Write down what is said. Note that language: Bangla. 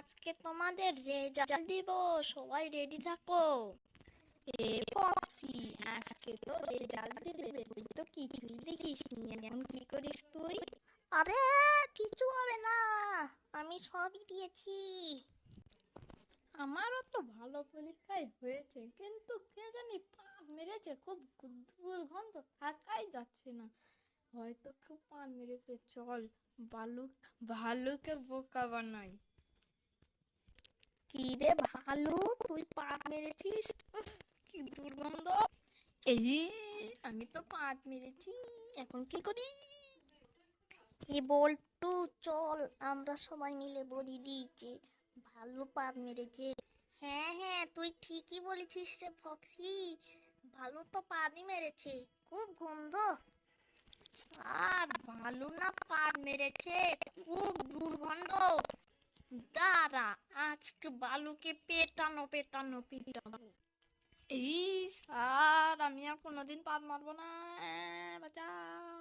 আজকে তোমাদের রেজাল্ট দিব, সবাই রেডি থাকো। এ পক্সি, আজকে তো রেজাল্ট দিবে, তুই তো কিছুই দেখিস নি, এখন কি করিস তুই? আরে কিছু হবে না, আমি সবই দিয়েছি। আমারও তো ভালো পরীক্ষায় হয়েছে, কিন্তু কে জানি পাপ মেরেছে, খুব দুর্গন্ধ, থাকাই যাচ্ছে না। হয়তো খুব পাপ মেরেছে, চল বালুক ভালুকে বোকা বানাই। কি রে ভালু, তুই পাত মেরেছিস? উফ, কি দুর্গন্ধ। এই, আমি তো পাত মেরেছি, এখন কি করি? এ বল্টু, চল আমরা সবাই মিলে বলি দিই যে ভালো পাত মেরেছে। হ্যাঁ হ্যাঁ, তুই ঠিকই বলেছিস রে ফক্সি, ভালো তো পাতই মেরেছে, খুব গন্ধ। আর ভালো না পাত মেরেছে, খুব দুর্গন্ধ। দাঁড়া, আজকে বালুকে পেটানো পেটানো পিটাবো। এই স্যার, আমি আর কোনোদিন পাত মারবো না, বাঁচাও।